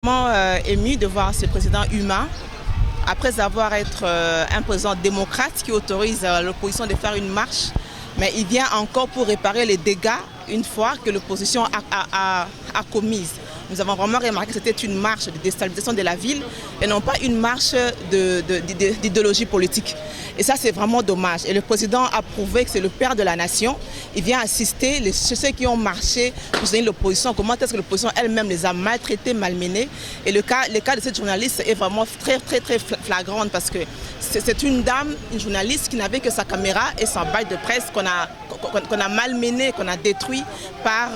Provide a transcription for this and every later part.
Vraiment ému de voir ce président humain, après avoir été un président démocrate qui autorise l'opposition de faire une marche, mais il vient encore pour réparer les dégâts une fois que l'opposition a commises. Nous avons vraiment remarqué que c'était une marche de déstabilisation de la ville et non pas une marche d'idéologie politique. Et ça, c'est vraiment dommage. Et le président a prouvé que c'est le père de la nation. Il vient assister ceux qui ont marché pour soutenir l'opposition. Comment est-ce que l'opposition elle-même les a maltraités, malmenés. Et le cas de cette journaliste est vraiment très flagrant parce que c'est une dame, une journaliste qui n'avait que sa caméra et son bail de presse qu'on a malmené, qu'on a détruit par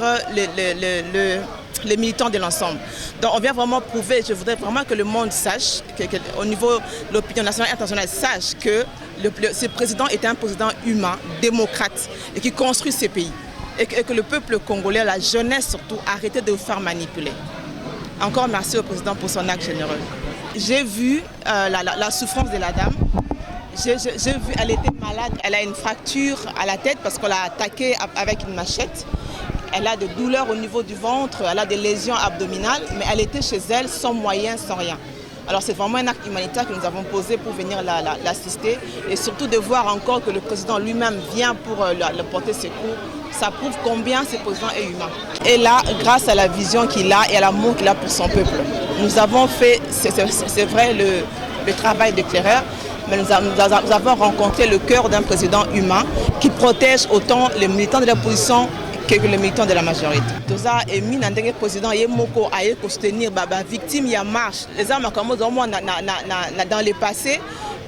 les militants de l'ensemble. Donc on vient vraiment prouver, je voudrais vraiment que le monde sache, au niveau de l'opinion nationale et internationale, sache que ce président est un président humain, démocrate et qui construit ce pays. Et que le peuple congolais, la jeunesse surtout, arrêtez de vous faire manipuler. Encore merci au président pour son acte généreux. J'ai vu la souffrance de la dame. J'ai vu, elle était malade, elle a une fracture à la tête parce qu'on l'a attaquée avec une machette. Elle a des douleurs au niveau du ventre, elle a des lésions abdominales, mais elle était chez elle sans moyens, sans rien. Alors c'est vraiment un acte humanitaire que nous avons posé pour venir l'assister et surtout de voir encore que le président lui-même vient pour le porter secours. Ça prouve combien ce président est humain. Et là, grâce à la vision qu'il a et à l'amour qu'il a pour son peuple, nous avons fait, c'est vrai, le travail d'éclaireur, mais nous avons rencontré le cœur d'un président humain qui protège autant les militants de l'opposition que les militants de la majorité. Toza émis dans le président Yemoko a soutenir les victimes de marche. Les armes comme dans le passé,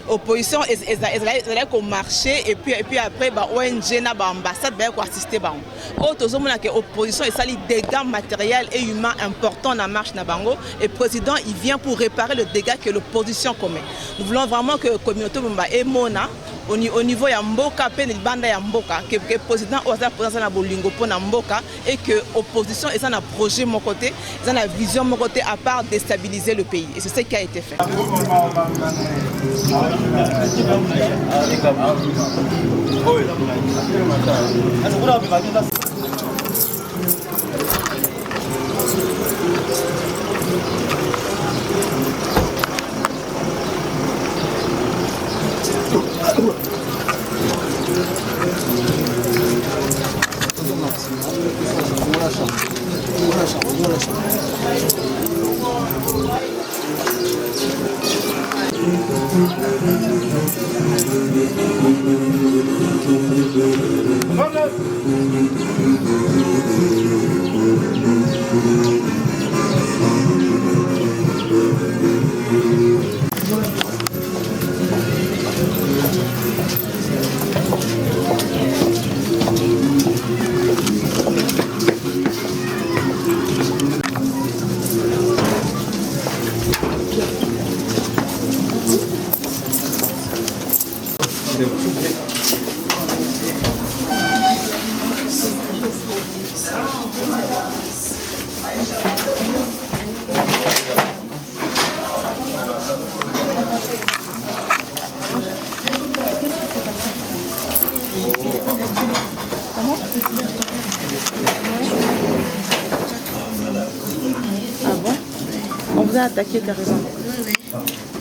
l'opposition elle a marché et puis après ONG na ambassade va assister ba. Autres hommes que l'opposition et ça les dégâts matériels et humains importants dans la marche na bango et le président il vient pour réparer le dégât que l'opposition commet. Nous voulons vraiment que la communauté et mona au niveau ya mboka pe banda ya mboka que le président osa présent na bolingo pour na mboka et que l'opposition et ça na projet mon côté, ça na vision mon côté à part déstabiliser le pays et c'est ce qui a été fait. Ah bon? On vous a attaqué carrément? Oui.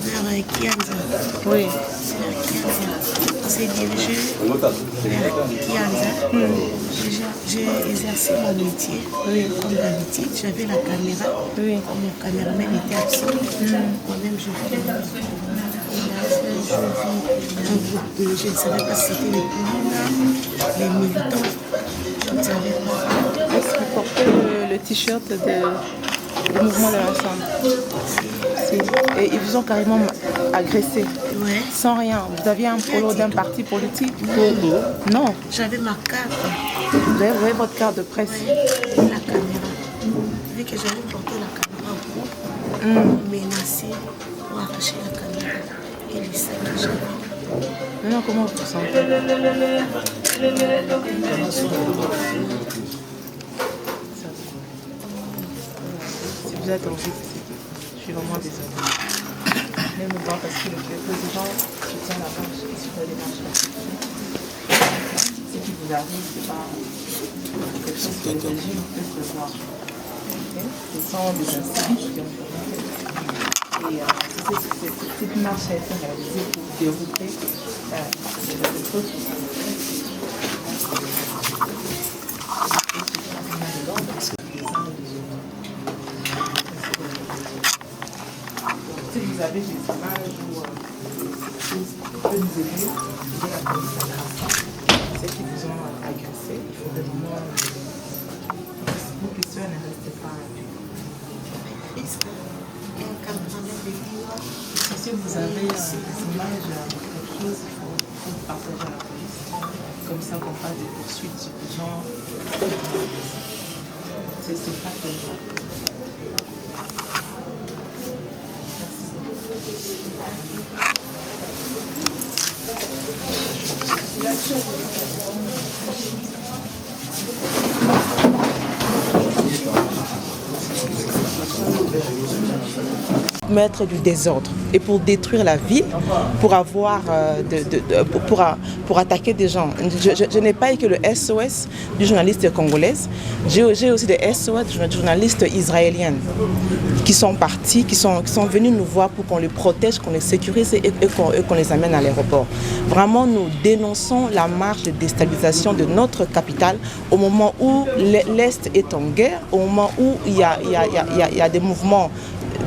Vers Kianza. Oui. On s'est dirigé vers Kianza. J'ai exercé mon métier. Oui. Comme d'habitude, j'avais la caméra. Oui. Mon caméraman était absent. Moi-même, je vis un groupe de... Je ne savais pas si c'était les militants. Je ne savais pas. Est-ce que vous portez le t-shirt du mouvement de l'ensemble? Et ils vous ont carrément agressé? Ouais. Sans rien? Vous aviez un polo d'un parti politique? Non. J'avais ma carte. Vous avez votre carte de presse? La caméra. Vu que j'avais porté la caméra au groupe, menacé pour arracher la caméra et les sacs. Maintenant, comment vous vous sentez? Si vous êtes en vie, je suis vraiment désolée. Même pas parce que le président soutient la marche et sur la démarche. Ce qui vous arrive, c'est pas quelque chose que le régime peut prévoir. Okay? ce sont des instituts qui ont et cette marche a été réalisée pour dérouter les trucs. Si vous avez des images ou vous pouvez nous aider, la police à ceux qui vous ont agressé, il faut vraiment vos questions ne restez pas. Si vous avez des images, quelque chose, il faut partager à la police. Comme ça, qu'on fasse des poursuites sur les gens. C'est pas comme ça. Mettre du désordre et pour détruire la ville, pour avoir pour attaquer des gens. Je n'ai pas eu que le SOS du journaliste congolaise, j'ai aussi des SOS de journalistes israéliennes qui sont partis, qui sont venus nous voir pour qu'on les protège, qu'on les sécurise et qu'on les amène à l'aéroport. Vraiment, nous dénonçons la marche de déstabilisation de notre capitale au moment où l'Est est en guerre, au moment où il y a des mouvements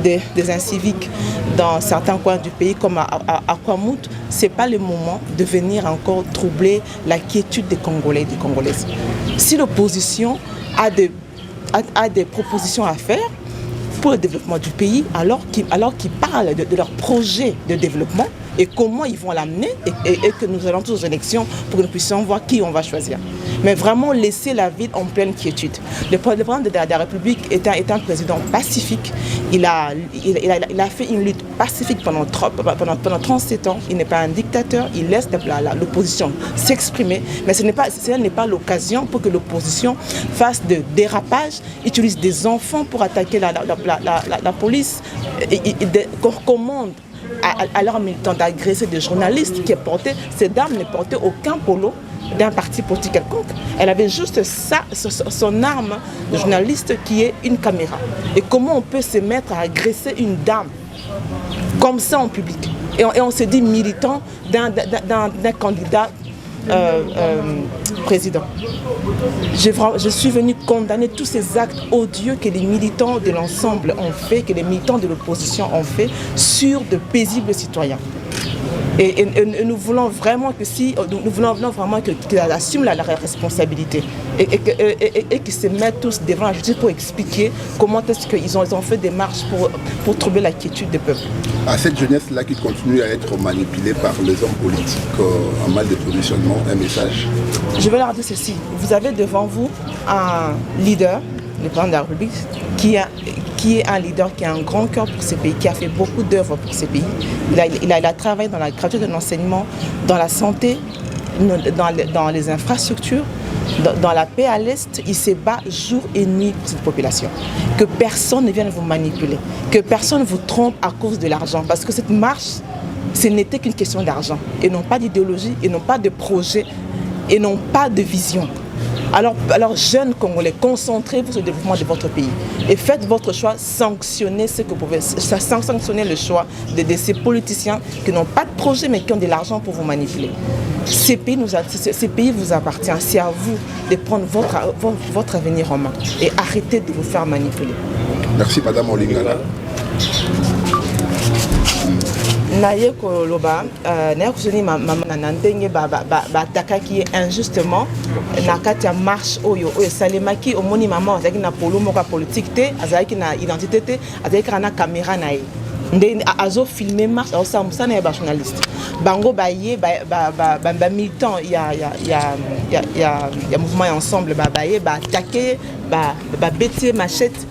des inciviques dans certains coins du pays comme à Kwamut. Ce n'est pas le moment de venir encore troubler la quiétude des Congolais et des Congolaises. Si l'opposition a des propositions à faire pour le développement du pays, alors qu'ils parlent de leur projet de développement et comment ils vont l'amener et que nous allons tous aux élections pour que nous puissions voir qui on va choisir. Mais vraiment laisser la ville en pleine quiétude. Le président de la République est un président pacifique. Il a fait une lutte pacifique pendant 37 ans. Il n'est pas un dictateur. Il laisse l'opposition s'exprimer. Mais ce n'est pas l'occasion pour que l'opposition fasse de dérapage, utilise des enfants pour attaquer la police, commande à leurs militants d'agresser des journalistes qui est porté. Cette dame ne portait aucun polo d'un parti politique quelconque. Elle avait juste ça, son arme de journaliste qui est une caméra. Et comment on peut se mettre à agresser une dame comme ça en public? Et on se dit militant d'un candidat président. Je suis venu condamner tous ces actes odieux que les militants de l'ensemble ont fait, que les militants de l'opposition ont fait sur de paisibles citoyens. Et nous voulons vraiment qu'ils assument la responsabilité et qu'ils se mettent tous devant la justice pour expliquer comment est-ce qu'ils ont fait des marches pour troubler la quiétude des peuples. À cette jeunesse-là qui continue à être manipulée par les hommes politiques en mal de positionnement, un message? Je vais leur dire ceci. Vous avez devant vous un leader, le président de la République, qui est un leader qui a un grand cœur pour ce pays, qui a fait beaucoup d'œuvres pour ce pays. Il a travaillé dans la gratuité de l'enseignement, dans la santé, dans les infrastructures, dans la paix à l'Est. Il se bat jour et nuit pour cette population. Que personne ne vienne vous manipuler, que personne ne vous trompe à cause de l'argent. Parce que cette marche, ce n'était qu'une question d'argent. Et non pas d'idéologie, et non pas de projet, et non pas de vision. Alors jeunes Congolais, concentrez-vous sur le développement de votre pays et faites votre choix, sanctionnez ce que vous pouvez, sanctionnez le choix de ces politiciens qui n'ont pas de projet mais qui ont de l'argent pour vous manipuler. Ce pays vous appartient, c'est à vous de prendre votre avenir en main et arrêtez de vous faire manipuler. Merci Madame Olingala. Naye koloba naye kusoni mama na ndenge batakaki injustement na kati ya marche oyo salemaki omoni mama azalaki na polo moko politique te azalaki na identité te azalaki na caméra na ye nde azo filmer marche azosambusa na ba journaliste bango baye ba militant ya mouvement ensemble baye ba attaquer ba bêter machette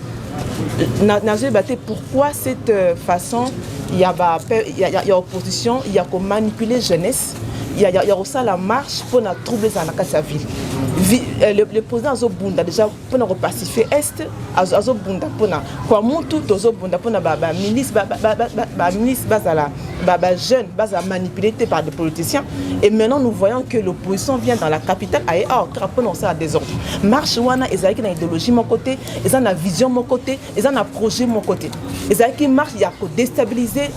nazo baté pourquoi cette façon il y a opposition, il y a qu'on manipuler jeunesse, il y a aussi la marche pour troubler la ville. Le président Azobunda déjà pour repacifier Est, Azobunda pour quoi monter Azobunda pour milice bazala jeunes manipulés par des politiciens. Et maintenant, nous voyons que l'opposition vient dans la capitale. Après, on à désordre. Marche, ils ont une idéologie, mon côté, ils ont une vision, mon côté, ils ont un projet, mon côté. Ils ont une marche, il y a que déstabiliser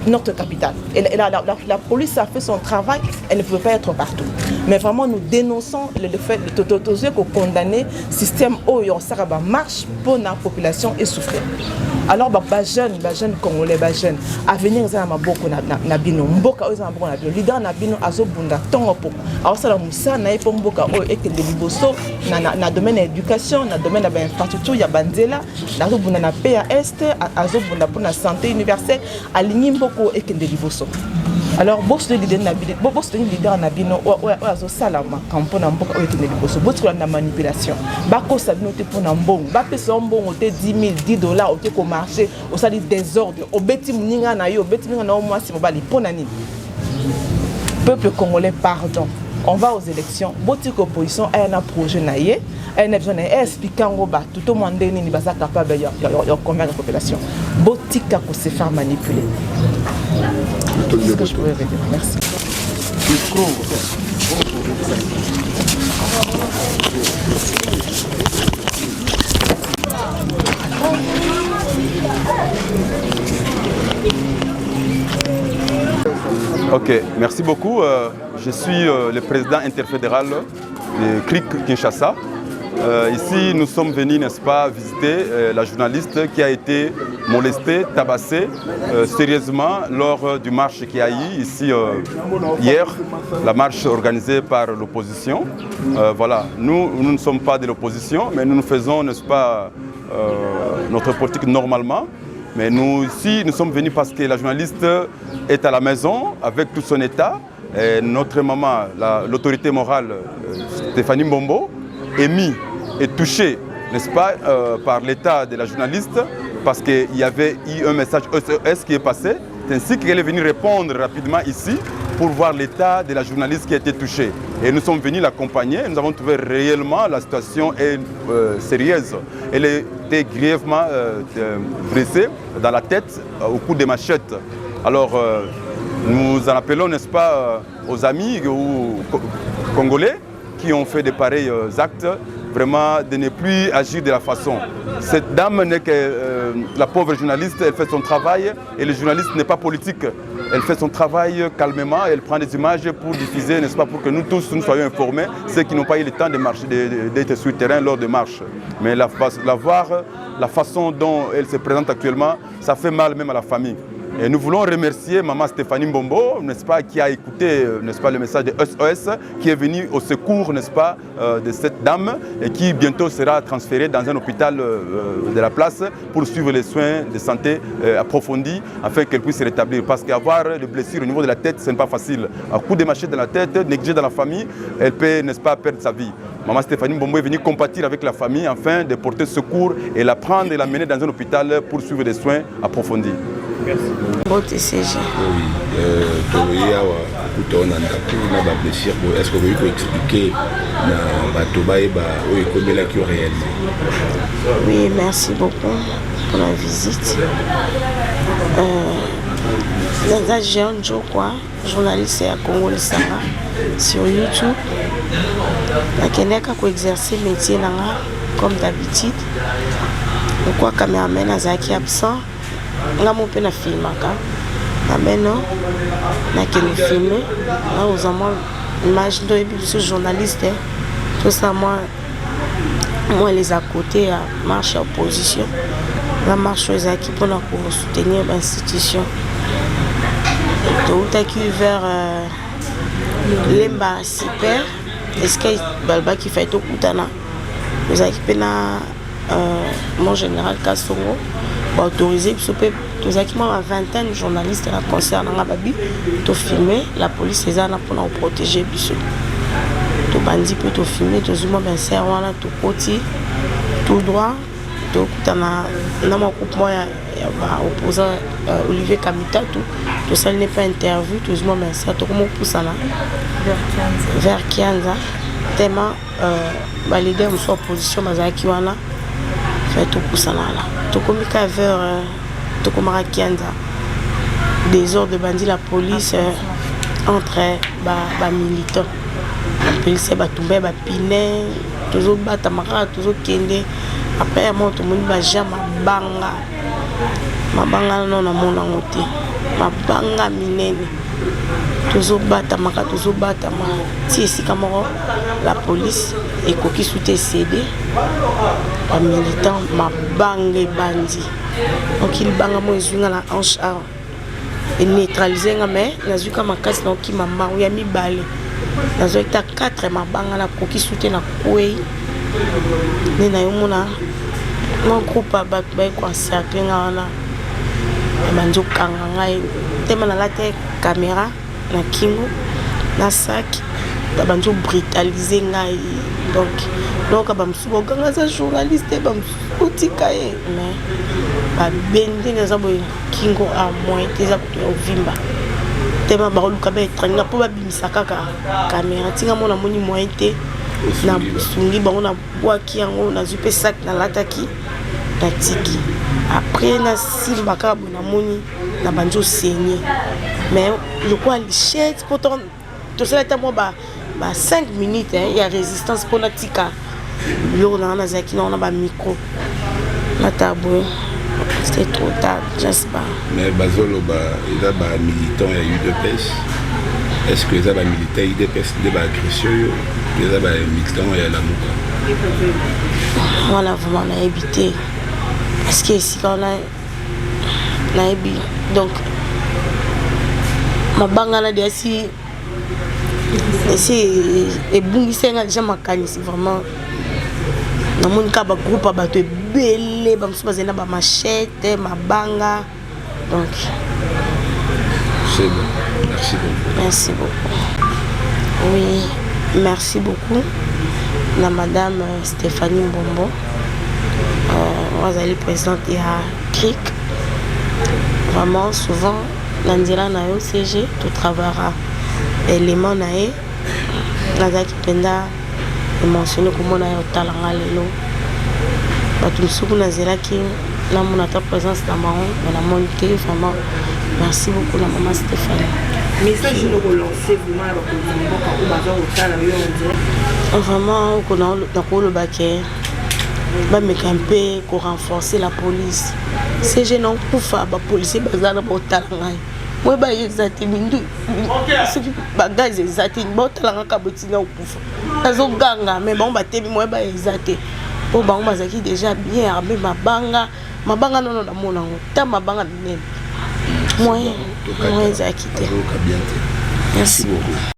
notre capitale. Et la police a fait son travail, elle ne pouvait pas être partout. Mais vraiment, nous dénonçons le fait de condamner le système où il y a une marche pour la population et souffrir. Alors, les jeunes Congolais, les jeunes, à venir, ils ont beaucoup de bino, mboka ils ont beaucoup de leader na bino azobunda tongo po. Alors ça la musa na ipo mboka o eke de liboso na domaine d'éducation, na domaine de l'infrastructure, ya banzela, na zobunda na PAS, azobunda pour la santé universelle, aligni mboko eke de liboso. Alors, boss de leader na bino o azo salama kampo na mboka o eke de liboso. Boss ko na manipulation. Bako sabino te pour na mbongo, ba pesa mbongo te 10 000 $, o te ko marché, o sali désordre, o beti mninga na yo, beti mninga na o mwasi mobali pona nini. Peuple congolais, pardon. On va aux élections. Botique opposition a un projet naïe, a besoin d'expliquer tout le monde n'est pas capable de convaincre la population. Botique à se faire manipuler. C'est ce que je pourrais dire. Merci. Ok, merci beaucoup. Je suis le président interfédéral de CRIC Kinshasa. Ici, nous sommes venus, n'est-ce pas, visiter la journaliste qui a été molestée, tabassée sérieusement lors du marche qui a eu ici hier, la marche organisée par l'opposition. Voilà, nous ne sommes pas de l'opposition, mais nous faisons, n'est-ce pas, notre politique normalement. Mais nous, ici, nous sommes venus parce que la journaliste est à la maison avec tout son état. Et notre maman, l'autorité morale, Stéphanie Mbombo, est mise et touchée, n'est-ce pas, par l'état de la journaliste, parce qu'il y avait eu un message SOS qui est passé. C'est ainsi qu'elle est venue répondre rapidement ici pour voir l'état de la journaliste qui a été touchée. Et nous sommes venus l'accompagner. Nous avons trouvé réellement la situation est sérieuse. Elle était grièvement blessée dans la tête au coup des machettes. Alors nous en appelons, n'est-ce pas, aux amis congolais qui ont fait de pareils actes, vraiment de ne plus agir de la façon. Cette dame n'est que la pauvre journaliste, elle fait son travail et le journaliste n'est pas politique. Elle fait son travail calmement, elle prend des images pour diffuser, n'est-ce pas, pour que nous tous nous soyons informés, ceux qui n'ont pas eu le temps de marcher, d'être sur le terrain lors de marches. Mais la façon dont elle se présente actuellement, ça fait mal même à la famille. Et nous voulons remercier maman Stéphanie Mbombo, n'est-ce pas, qui a écouté, n'est-ce pas, le message de SOS, qui est venu au secours, n'est-ce pas, de cette dame et qui bientôt sera transférée dans un hôpital de la place pour suivre les soins de santé approfondis afin qu'elle puisse se rétablir. Parce qu'avoir des blessures au niveau de la tête, ce n'est pas facile. Un coup de machette dans la tête, négligé dans la famille, elle peut, n'est-ce pas, perdre sa vie. Maman Stéphanie Mbombo est venue compatir avec la famille afin de porter secours et la prendre et l'amener dans un hôpital pour suivre des soins approfondis. Merci. Oui, est-ce que vous pouvez expliquer réellement? Oui, merci beaucoup pour la visite. Dans jeune journaliste à Congo Lisanga sur YouTube. Je exercer le métier comme d'habitude. Pourquoi caméraman est absent? Nga mope na filmaka na beno na kene filmer na ozama image de ce journaliste tout ça moi les à côté à marche opposition la marche aux équipes pour soutenir l'institution tout qui vers Lemba super est-ce que balba qui fait tout kutana les équipes na mon général Kassongo autorisé tous équipements à vingtaine de journalistes concernant la babi to filmer la police est là pour protéger biso to bandi peut to filmer to zuma ben serwana to côté tout droit to kutana na makoupement ya opposant Olivier Kamita tout ça n'est pas interview to zuma ben ça to comment poussa là vers Kianza tellement ba leader de opposition mazaki wana fait tout poussa là to komika vers Tokomara Kianza désordre bandi la police entre ba militants. La police ba tomber ba pine, toujours bata maka, toujours kende. Après moi tout le monde ba jamais mabanga non na mona ngote. Mabanga minene. Toujours bata maka, toujours bata ma. Si ici kamoro la police et koki soute cédé. Ba militant mabanga bandi. Donc il banga mo zunga la hanche a et neutraliser nga mais nazuka makasi na ki mama ya mibale nazo eta 4 mabanga la koki soute na kwei ni na yomona mon groupe ba ko cercle nga na manjo kanga ngai tema na la te caméra na kingo na sac banjo brutaliser ngai donc ba msubo ganga za journaliste ba msutika ye mais ba bende na za boy kingo a moins teza ko vimba tema ba luka ba etranga po ba bimisa kaka caméra tinga mona moni moins te na sungi ba ona boaki yango na zupe sac na lataki na tiki après na simba ka bona moni na banjo saigner mais je crois lichette pourtant tout ça était moi ba 5 minutes il y a résistance pour la tika yo na zaki na ba micro na table c'était trop tard je sais pas mais bazolo il y a ba militant ya UDPS est-ce que ça ba militant UDPS de ba agression yo il y a ba militant ya la muka voilà vraiment on a évité parce que ici quand on a évité donc ma bangana de si et bungise nga déjà makanisi vraiment na mon ka ba groupe ba to belé ba msuba zena ba machette mabanga donc c'est bon merci beaucoup merci beaucoup oui merci beaucoup la madame Stéphanie Mbombo vous allez présenter à CRIC vraiment souvent nandira na yo CG tout travaillera élément nae nazaki penda mentionné comment na yo talanga lelo batu msuku nazeraki na mona ta présence na maon na monté vraiment merci beaucoup la maman Stéphanie message de relancer vraiment ba ko tala yo vraiment on a na ko le baquet ba me camper ko renforcer la police c'est gênant pour faire ba policier bazala ba talanga moi ba exacté mindu ce qui bagage exacté ba talanga ka botinga okufa azo ganga mais bon ba tebi moi ba exacté po ba on bazaki déjà bien armé mabanga non na mona ngo ta mabanga même moi exacté merci beaucoup.